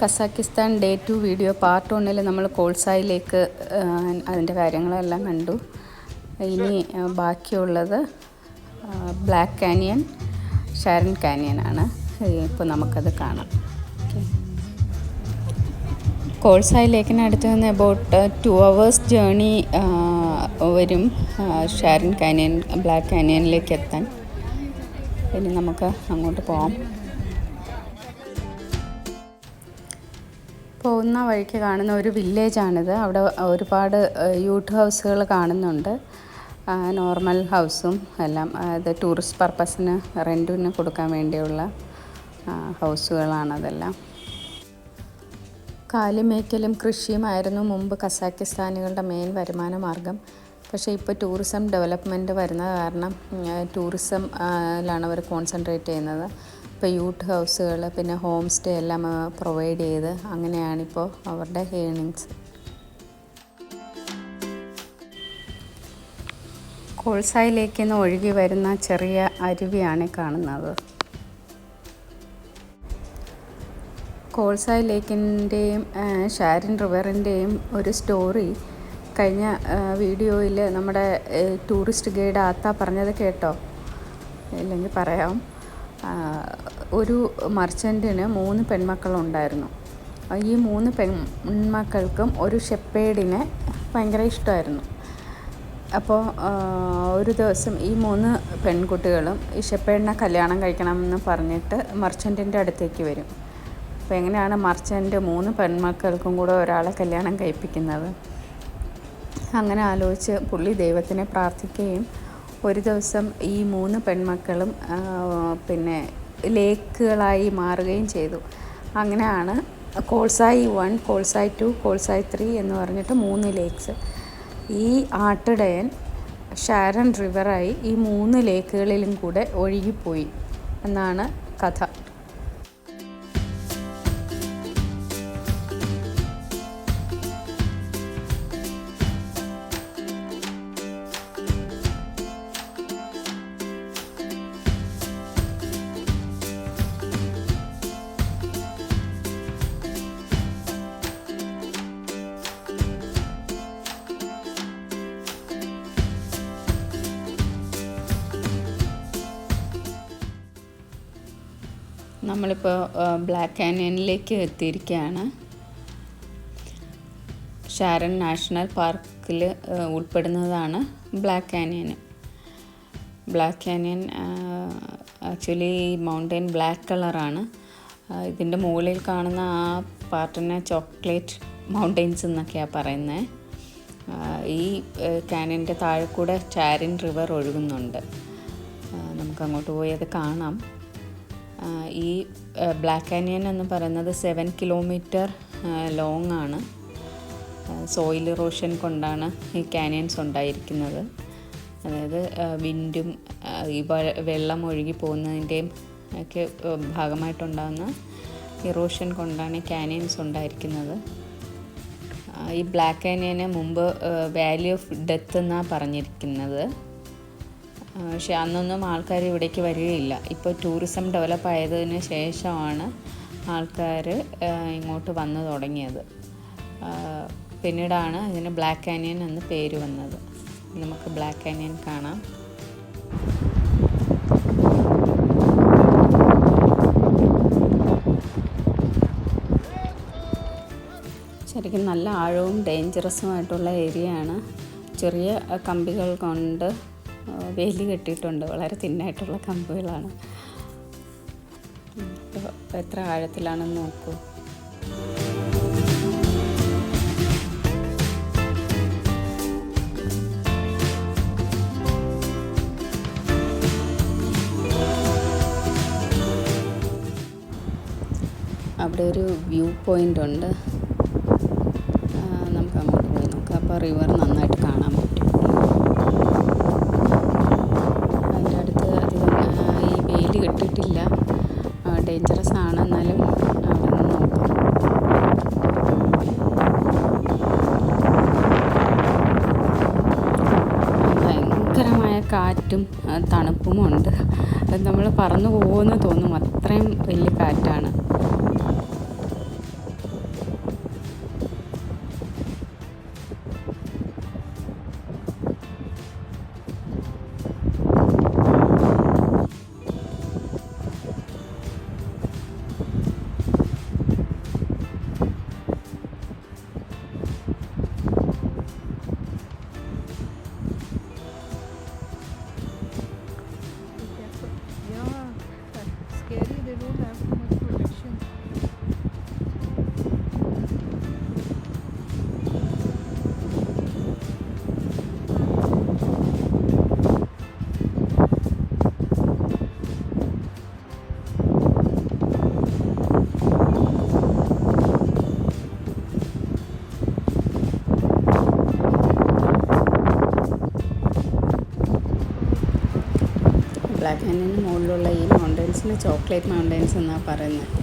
Kazakhstan day 2 video part 1 നമ്മൾ കോൾസായിലേക്ക് അതിൻ്റെ കാര്യങ്ങളെല്ലാം കണ്ടു. ഇനി ബാക്കിയുള്ളത് ബ്ലാക്ക് കാനിയൻ, ഷാരൻ കാനിയനാണ്. ഇപ്പോൾ നമുക്കത് കാണാം. കോൾസായി ലേക്കിനടുത്ത് നിന്ന് അബൌട്ട് 2 hours ജേണി വരും ഷാരൻ കാനിയൻ, ബ്ലാക്ക് കാനിയനിലേക്ക് എത്താൻ. ഇനി നമുക്ക് അങ്ങോട്ട് പോകാം. പോകുന്ന വഴിക്ക് കാണുന്ന ഒരു വില്ലേജാണിത്. അവിടെ ഒരുപാട് യൂത്ത് ഹൗസുകൾ കാണുന്നുണ്ട്. നോർമൽ ഹൗസും എല്ലാം, അത് ടൂറിസ്റ്റ് പർപ്പസിന് റെൻറ്റിന് കൊടുക്കാൻ വേണ്ടിയുള്ള ഹൗസുകളാണതെല്ലാം. കാലിമേക്കലും കൃഷിയുമായിരുന്നു മുമ്പ് കസാക്കിസ്ഥാനികളുടെ മെയിൻ വരുമാന മാർഗം. പക്ഷേ ഇപ്പോൾ ടൂറിസം ഡെവലപ്മെൻറ്റ് വരുന്നത് കാരണം ടൂറിസത്തിലാണ് അവർ കോൺസെൻട്രേറ്റ് ചെയ്യുന്നത്. ഇപ്പോൾ യൂത്ത് ഹൗസുകൾ, പിന്നെ ഹോം സ്റ്റേ എല്ലാം പ്രൊവൈഡ് ചെയ്ത് അങ്ങനെയാണിപ്പോൾ അവരുടെ ഏണിങ്സ്. കോൾസായിലേക്ക് നിന്ന് ഒഴുകി വരുന്ന ചെറിയ അരുവിയാണ് കാണുന്നത്. കോൾസായി ലേക്കിൻ്റെയും ഷാരൻ റിവറിൻ്റെയും ഒരു സ്റ്റോറി കഴിഞ്ഞ വീഡിയോയിൽ നമ്മുടെ ടൂറിസ്റ്റ് ഗൈഡ് ആത്ത പറഞ്ഞത് കേട്ടോ? ഇല്ലെങ്കിൽ പറയാം. ഒരു മർച്ചൻറ്റിന് 3 പെൺമക്കളുണ്ടായിരുന്നു. ഈ 3 പെൺമക്കൾക്കും ഒരു ഷെപ്പേഡിനെ ഭയങ്കര ഇഷ്ടമായിരുന്നു. അപ്പോൾ ഒരു ദിവസം ഈ 3 പെൺകുട്ടികളും ഈ ഷെപ്പേഡിനെ കല്യാണം കഴിക്കണമെന്ന് പറഞ്ഞിട്ട് മർച്ചൻറ്റിൻ്റെ അടുത്തേക്ക് വരും. അപ്പോൾ എങ്ങനെയാണ് മർച്ചൻറ്റ് 3 പെൺമക്കൾക്കും കൂടെ ഒരാളെ കല്യാണം കഴിപ്പിക്കുന്നത്? അങ്ങനെ ആലോചിച്ച് പുള്ളി ദൈവത്തിനെ പ്രാർത്ഥിക്കുകയും ഒരു ദിവസം ഈ 3 പെൺമക്കളും പിന്നെ ലേക്കുകളായി മാറുകയും ചെയ്തു. അങ്ങനെയാണ് കോൾസായി 1, കോൾസായി 2, കോൾസായി 3 എന്ന് പറഞ്ഞിട്ട് 3 ലേക്സ്. ഈ ആട്ടിടയൻ ഷാരൻ റിവറായി ഈ 3 ലേക്കുകളിലും കൂടെ ഒഴുകിപ്പോയി എന്നാണ് കഥ. നമ്മളിപ്പോൾ ബ്ലാക്ക് കാനിയനിലേക്ക് എത്തിയിരിക്കുകയാണ്. ഷാരൻ നാഷണൽ പാർക്കിൽ ഉൾപ്പെടുന്നതാണ് black canyon. Black canyon actually mountain black കളറാണ്. ഇതിൻ്റെ മുകളിൽ കാണുന്ന ആ പാർട്ടിനെ ചോക്ലേറ്റ് മൗണ്ടെയ്ൻസ് എന്നൊക്കെയാണ് പറയുന്നത്. ഈ കാനിയൻ്റെ താഴെ കൂടെ ഷാരൻ റിവർ ഒഴുകുന്നുണ്ട്. നമുക്കങ്ങോട്ട് പോയി അത് കാണാം. ഈ ബ്ലാക്ക് കാനിയൻ എന്ന് പറയുന്നത് 7 കിലോമീറ്റർ ലോങ് ആണ്. സോയിൽ ഇറോഷൻ കൊണ്ടാണ് ഈ കാനിയൻസ് ഉണ്ടായിരിക്കുന്നത്. അതായത് വിൻഡും ഈ വെള്ളം ഒഴുകി പോകുന്നതിൻ്റെയും ഒക്കെ ഭാഗമായിട്ടുണ്ടാകുന്ന ഇറോഷൻ കൊണ്ടാണ് ഈ കാനിയൻസ് ഉണ്ടായിരിക്കുന്നത്. ഈ ബ്ലാക്ക് കാനിയന് മുമ്പ് വാലി ഓഫ് ഡെത്ത് എന്നാണ് പറഞ്ഞിരിക്കുന്നത്. പക്ഷെ അന്നൊന്നും ആൾക്കാർ ഇവിടേക്ക് വരികയില്ല. ഇപ്പോൾ ടൂറിസം ഡെവലപ്പ് ആയതിന് ശേഷമാണ് ആൾക്കാർ ഇങ്ങോട്ട് വന്നു തുടങ്ങിയത്. പിന്നീടാണ് ഇതിന് ബ്ലാക്ക് കാനിയൻ എന്ന് പേര് വന്നത്. നമുക്ക് ബ്ലാക്ക് കാനിയൻ കാണാം. ശരിക്കും നല്ല ആഴവും ഡേഞ്ചറസുമായിട്ടുള്ള ഏരിയയാണ്. ചെറിയ കമ്പികൾ കൊണ്ട് വേലി കെട്ടിയിട്ടുണ്ട്. വളരെ തിന്നായിട്ടുള്ള കമ്പുകളാണ്. എത്ര ആഴത്തിലാണെന്ന് നോക്കൂ. അവിടെ ഒരു വ്യൂ പോയിൻ്റ് ഉണ്ട്. നമുക്ക് അങ്ങോട്ട് പോയി നോക്കാം. അപ്പോൾ റിവർ നന്നായിട്ട് കാണാൻ പറ്റും. കിട്ടിയിട്ടില്ല, ഡേഞ്ചറസ് ആണ്. എന്നാലും അവിടെ നിന്ന് നോക്കാം. ഭയങ്കരമായ കാറ്റും തണുപ്പുമുണ്ട്. നമ്മൾ പറന്നു പോകുമെന്ന് തോന്നും, അത്രയും വലിയ കാറ്റാണ്. സൈഡിലുള്ള ഈ മൗണ്ടൻസിന് ചോക്ലേറ്റ് മൗണ്ടൻസ് എന്നാണ് പറയുന്നത്.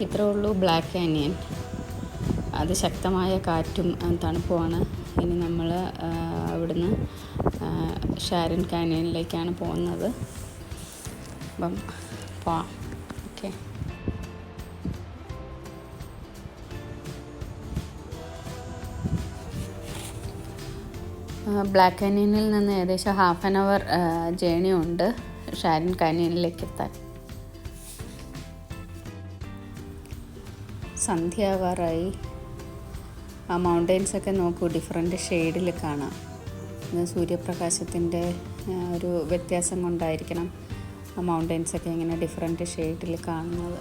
ഇത്രേ ഉള്ളൂ ബ്ലാക്ക് കാനിയൻ. അതിശക്തമായ കാറ്റും തണുപ്പുമാണ്. ഇനി നമ്മൾ അവിടുന്ന് ഷാരൻ കാനിയനിലേക്കാണ് പോകുന്നത്. അപ്പം പോവാം. ഓക്കെ. ബ്ലാക്ക് കാനിയനിൽ നിന്ന് ഏകദേശം 1/2 hour ജേണി ഉണ്ട് ഷാരൻ കാനിയനിലേക്ക് എത്താൻ. സന്ധ്യയാവാറായി. ആ മൗണ്ടെയ്ൻസൊക്കെ നോക്കൂ, ഡിഫറെൻറ്റ് ഷെയ്ഡിൽ കാണാം. സൂര്യപ്രകാശത്തിൻ്റെ ഒരു വ്യത്യാസം കൊണ്ടായിരിക്കണം ആ മൗണ്ടെയ്ൻസൊക്കെ ഇങ്ങനെ ഡിഫറെൻറ്റ് ഷെയ്ഡിൽ കാണുന്നത്.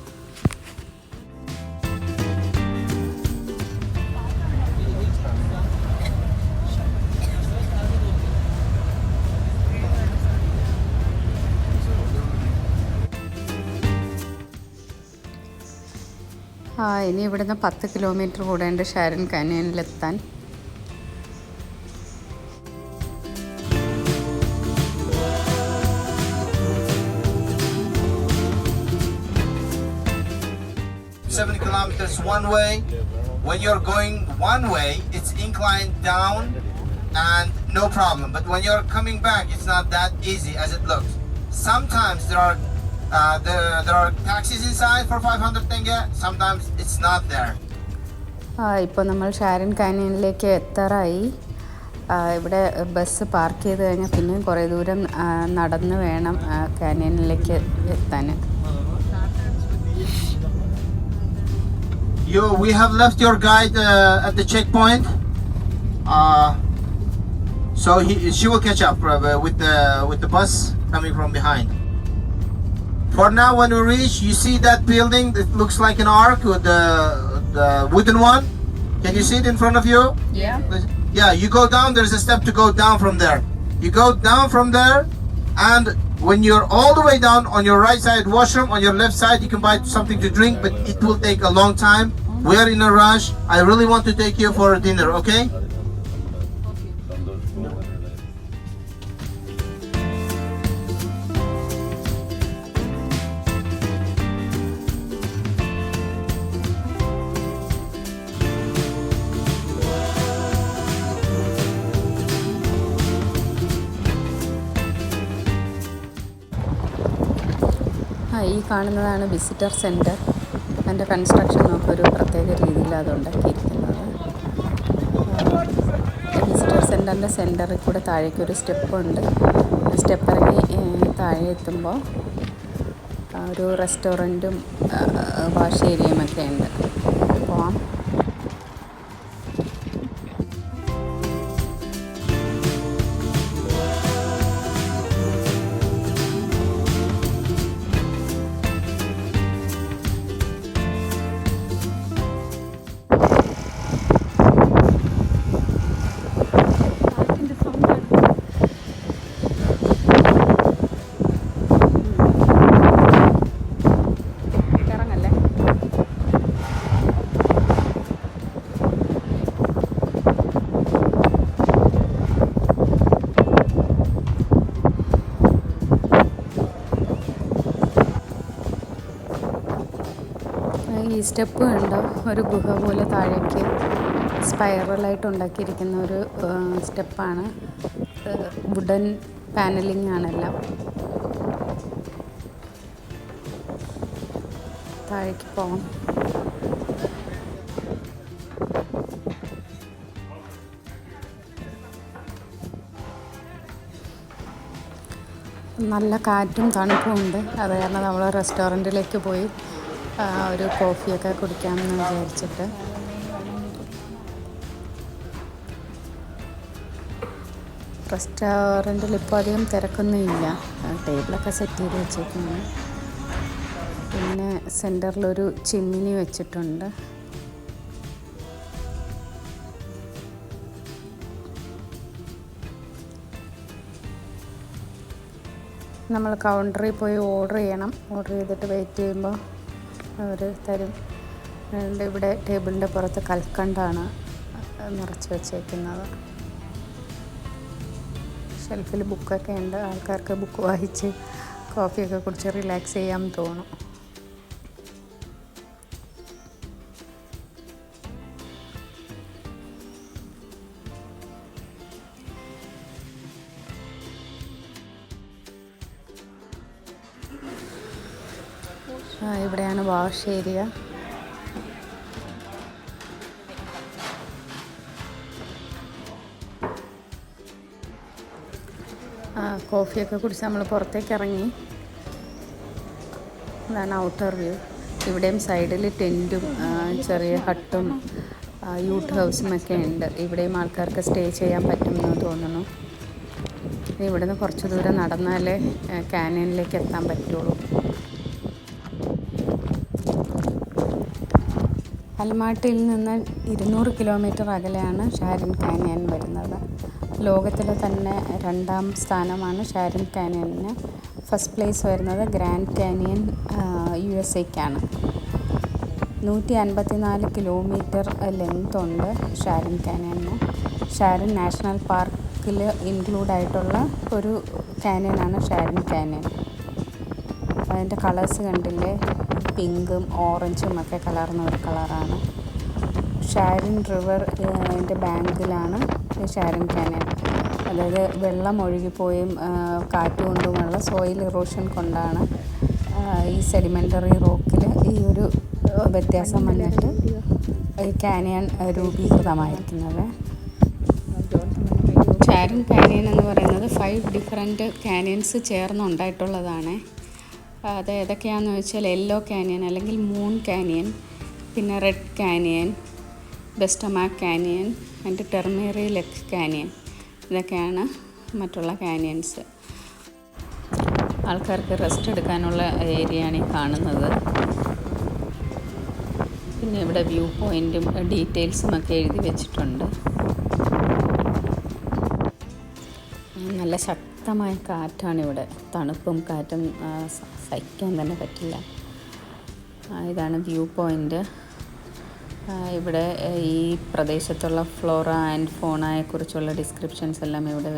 ഇനി ഇവിടുന്ന് 10 kilometer കൂടെയുണ്ട് Sharon കാനിയനിലെത്താൻ. Kilometers one way. When you're going one way, it's inclined down and no problem. But when you're coming back, it's not that easy as it looks. Sometimes there are taxis inside for 500 tenge. Sometimes it's not there. ഇപ്പോൾ നമ്മൾ Sharon കാനിയനിലേക്ക് എത്താറായി. ഇവിടെ bus park ചെയ്ത് കഴിഞ്ഞാൽ പിന്നെയും കുറേ ദൂരം നടന്ന് വേണം കാനിയനിലേക്ക് എത്താൻ. We have left your guide at the checkpoint, so she will catch up with the bus coming from behind. For now, when we reach, you see that building that looks like an arc with the wooden one. Can you see it in front of you? Yeah, you go down, there's a step to go down from there. You go down from there, and when you're all the way down, on your right side washroom, on your left side you can buy something to drink, but it will take a long time. We are in a rush. I really want to take you for a dinner, okay? ഈ കാണുന്നതാണ് visitor centre. അതിൻ്റെ construction നമുക്ക് ഒരു പ്രത്യേക രീതിയിലാണ് അത് ഉണ്ടാക്കിയിരിക്കുന്നത്. Visitor സെൻറ്ററിൻ്റെ സെൻറ്ററിൽ കൂടെ താഴേക്കൊരു സ്റ്റെപ്പുണ്ട്. സ്റ്റെപ്പ് ഇറങ്ങി താഴെ എത്തുമ്പോൾ ഒരു റെസ്റ്റോറൻറ്റും വാഷ് ഏരിയയും ഒക്കെ ഉണ്ട്. പോവാം. ഈ സ്റ്റെപ്പ് കണ്ടോ, ഒരു ഗുഹ പോലെ താഴേക്ക് സ്പൈറലായിട്ട് ഉണ്ടാക്കിയിരിക്കുന്ന ഒരു സ്റ്റെപ്പാണ്. വുഡൻ പാനലിംഗ് ആണെല്ലാം. താഴേക്ക് പോകാം. നല്ല കാറ്റും തണുപ്പും ഉണ്ട്. അത് കാരണം നമ്മൾ റെസ്റ്റോറൻറ്റിലേക്ക് പോയി ഒരു കോഫിയൊക്കെ കുടിക്കാമെന്ന് വിചാരിച്ചിട്ട് റെസ്റ്റോറൻറ്റിൽ ഇപ്പോൾ അധികം തിരക്കൊന്നുമില്ല, ടേബിളൊക്കെ സെറ്റ് ചെയ്ത് വെച്ചേക്കുന്നു. പിന്നെ സെൻറ്ററിലൊരു ചിമ്മിനി വെച്ചിട്ടുണ്ട്. നമ്മൾ കൗണ്ടറിൽ പോയി ഓർഡർ ചെയ്യണം. ഓർഡർ ചെയ്തിട്ട് വെയിറ്റ് ചെയ്യുമ്പോൾ അവർ തരും. ഇവിടെ ടേബിളിൻ്റെ പുറത്ത് കൽക്കണ്ടാണ് നിറച്ച് വെച്ചേക്കുന്നത്. ഷെൽഫിൽ ബുക്കൊക്കെ ഉണ്ട്. ആൾക്കാർക്ക് ബുക്ക് വായിച്ച് കോഫിയൊക്കെ കുടിച്ച് റിലാക്സ് ചെയ്യാൻ തോന്നും. ഇവിടെയാണ് വാഷ് ഏരിയ. കോഫിയൊക്കെ കുടിച്ച് നമ്മൾ പുറത്തേക്ക് ഇറങ്ങി. ഇതാണ് ഔട്ടർ വ്യൂ. ഇവിടെയും സൈഡിൽ ടെൻറ്റും ചെറിയ ഹട്ടും യൂട്ട് ഹൗസും ഒക്കെ ഉണ്ട്. ഇവിടെയും ആൾക്കാർക്ക് സ്റ്റേ ചെയ്യാൻ പറ്റുമെന്ന് തോന്നുന്നു. ഇവിടുന്ന് കുറച്ച് ദൂരം നടന്നാലേ കാനിയനിലേക്ക് എത്താൻ പറ്റുള്ളൂ. അൽമാട്ടിയിൽ നിന്ന് 200 കിലോമീറ്റർ അകലെയാണ് ഷാരിൻ കാനിയൻ വരുന്നത്. ലോകത്തിലെ തന്നെ 2ാം സ്ഥാനമാണ് ഷാരിൻ കാനിയന്. ഫസ്റ്റ് പ്ലേസ് വരുന്നത് ഗ്രാൻഡ് കാനിയൻ USA-ക്കാണ്. 154 കിലോമീറ്റർ ലെങ്ത് ഉണ്ട് ഷാരിൻ കാനിയന്. ഷാരിൻ നാഷണൽ പാർക്കിൽ ഇൻക്ലൂഡായിട്ടുള്ള ഒരു കാനിയനാണ് ഷാരിൻ കാനിയൻ. അതിൻ്റെ കളേഴ്സ് കണ്ടില്ലേ, പിങ്കും ഓറഞ്ചും ഒക്കെ കലർന്ന ഒരു കളറാണ്. ഷാരിൻ റിവർ അതിൻ്റെ ബാങ്കിലാണ് ഷാരിൻ കാനിയൻ. അതായത് വെള്ളം ഒഴുകിപ്പോയും കാറ്റ് കൊണ്ടുമുള്ള സോയിൽ ഇറോഷൻ കൊണ്ടാണ് ഈ സെഡിമെൻ്ററി റോക്കിൽ ഈ ഒരു വ്യത്യാസം വന്നിട്ട് ഈ കാനിയൻ രൂപീകൃതമായിരിക്കുന്നത്. ഷാരിൻ കാനിയൻ എന്ന് പറയുന്നത് 5 ഡിഫറെൻറ്റ് കാനിയൻസ് ചേർന്നുണ്ടായിട്ടുള്ളതാണ്. അത് ഏതൊക്കെയാണെന്ന് വെച്ചാൽ യെല്ലോ കാനിയൻ അല്ലെങ്കിൽ മൂൺ കാനിയൻ, പിന്നെ റെഡ് കാനിയൻ, ബെസ്റ്റമാക് കാനിയൻ ആൻഡ് ടെർമേറി ലെക്ക് കാനിയൻ. ഇതൊക്കെയാണ് മറ്റുള്ള കാനിയൻസ്. ആൾക്കാർക്ക് റെസ്റ്റ് എടുക്കാനുള്ള ഏരിയയാണ് ഈ കാണുന്നത്. പിന്നെ ഇവിടെ വ്യൂ പോയിൻറ്റും ഡീറ്റെയിൽസും ഒക്കെ എഴുതി വെച്ചിട്ടുണ്ട്. നല്ല ശക്തമായ കാറ്റാണിവിടെ. തണുപ്പും കാറ്റും സഹിക്കാൻ തന്നെ പറ്റില്ല. ഇതാണ് വ്യൂ പോയിൻ്റ്. ഇവിടെ ഈ പ്രദേശത്തുള്ള ഫ്ലോറ ആൻഡ് ഫോണയെക്കുറിച്ചുള്ള ഡിസ്ക്രിപ്ഷൻസ് എല്ലാം ഇവിടെ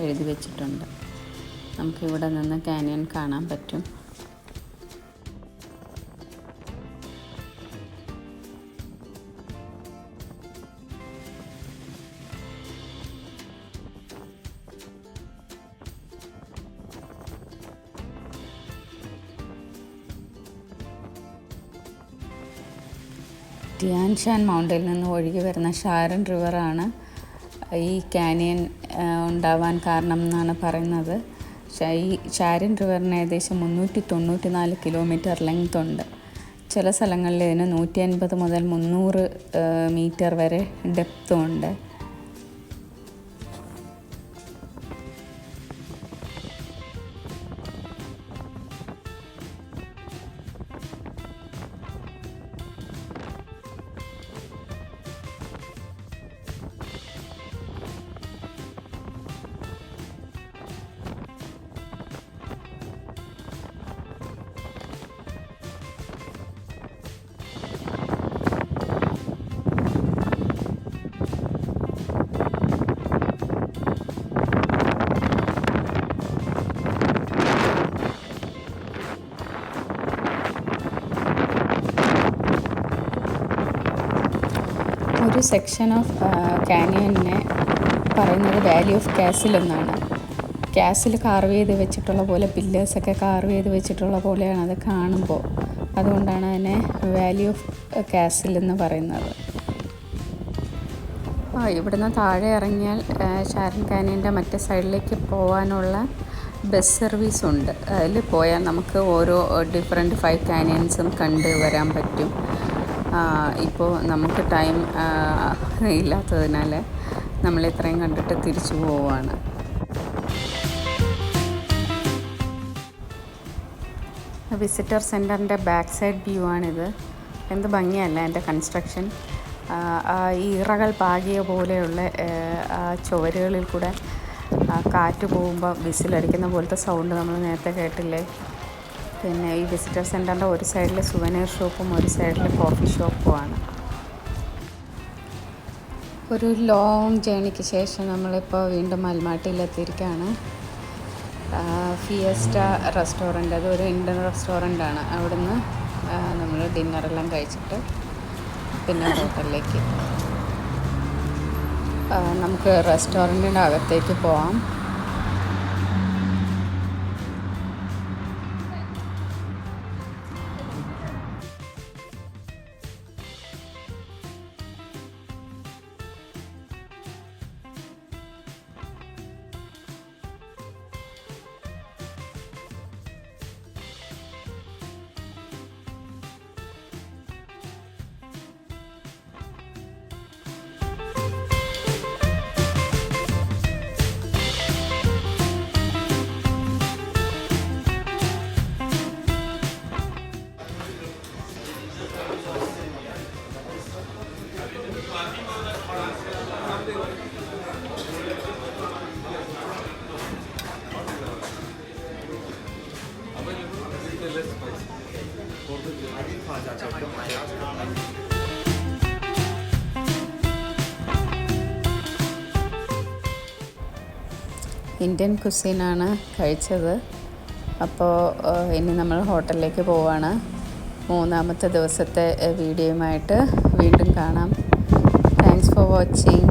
എഴുതി വെച്ചിട്ടുണ്ട്. നമുക്കിവിടെ നിന്ന് കാനിയൻ കാണാൻ പറ്റും. ടിയാൻ ഷാൻ മൗണ്ടനിൽ നിന്ന് ഒഴുകി വരുന്ന ഷാരൻ റിവറാണ് ഈ കാനിയൻ ഉണ്ടാവാൻ കാരണം എന്നാണ് പറയുന്നത്. ഈ ഷാരൻ റിവറിന് ഏകദേശം 394 കിലോമീറ്റർ ലെങ്ത് ഉണ്ട്. ചില സ്ഥലങ്ങളിൽ ഇതിന് 150 മുതൽ 300 മീറ്റർ വരെ ഡെപ്തും ഉണ്ട്. ഒരു സെക്ഷൻ ഓഫ് കാനിയനെ പറയുന്നത് വാലി ഓഫ് കാസിൽ എന്നാണ്. കാസിൽ കാർവ് ചെയ്ത് വെച്ചിട്ടുള്ള പോലെ, പില്ലേഴ്സൊക്കെ കാർവ് ചെയ്ത് വെച്ചിട്ടുള്ള പോലെയാണ് അത് കാണുമ്പോൾ. അതുകൊണ്ടാണ് അതിനെ വാലി ഓഫ് കാസിൽ എന്ന് പറയുന്നത്. ഇവിടുന്ന് താഴെ ഇറങ്ങിയാൽ ഷാരൻ കാനിയൻ്റെ മറ്റേ സൈഡിലേക്ക് പോകാനുള്ള ബസ് സർവീസ് ഉണ്ട്. അതിൽ പോയാൽ നമുക്ക് ഓരോ ഡിഫറെൻറ്റ് 5 കാനിയൻസും കണ്ട് വരാൻ പറ്റും. ഇപ്പോൾ നമുക്ക് ടൈം ഇല്ലാത്തതിനാൽ നമ്മൾ ഇത്രയും കണ്ടിട്ട് തിരിച്ചു പോവുകയാണ്. വിസിറ്റർ സെൻറ്ററിൻ്റെ ബാക്ക് സൈഡ് വ്യൂ ആണിത്. എന്ത് ഭംഗിയല്ല എൻ്റെ കൺസ്ട്രക്ഷൻ. ഈ ഇറകൾ പാകിയ പോലെയുള്ള ചുവരുകളിൽ കൂടെ കാറ്റ് പോകുമ്പോൾ വിസിലടിക്കുന്ന പോലത്തെ സൗണ്ട് നമ്മൾ നേരത്തെ കേട്ടില്ലേ. പിന്നെ ഈ വിസിറ്റർ സെൻറ്ററിൻ്റെ ഒരു സൈഡിൽ സുവനീർ ഷോപ്പും ഒരു സൈഡിൽ കോഫി ഷോപ്പുമാണ്. ഒരു ലോങ് ജേണിക്ക് ശേഷം നമ്മളിപ്പോൾ വീണ്ടും അൽമാട്ടിയിലെത്തിയിരിക്കുകയാണ്. ഫിയസ്റ്റ റെസ്റ്റോറൻറ്റ്, അതൊരു ഇന്ത്യൻ റെസ്റ്റോറൻ്റാണ്. അവിടുന്ന് നമ്മൾ ഡിന്നറെല്ലാം കഴിച്ചിട്ട് പിന്നെ ഹോട്ടലിലേക്ക് നമുക്ക് റെസ്റ്റോറൻറ്റിൻ്റെ അകത്തേക്ക് പോവാം. ഇന്ത്യൻ കുസീനാണ് കഴിച്ചത്. അപ്പോൾ ഇനി നമ്മൾ ഹോട്ടലിലേക്ക് പോവാണ്. 3-ാമത്തെ ദിവസത്തെ വീഡിയോയുമായിട്ട് വീണ്ടും കാണാം. Thanks for watching.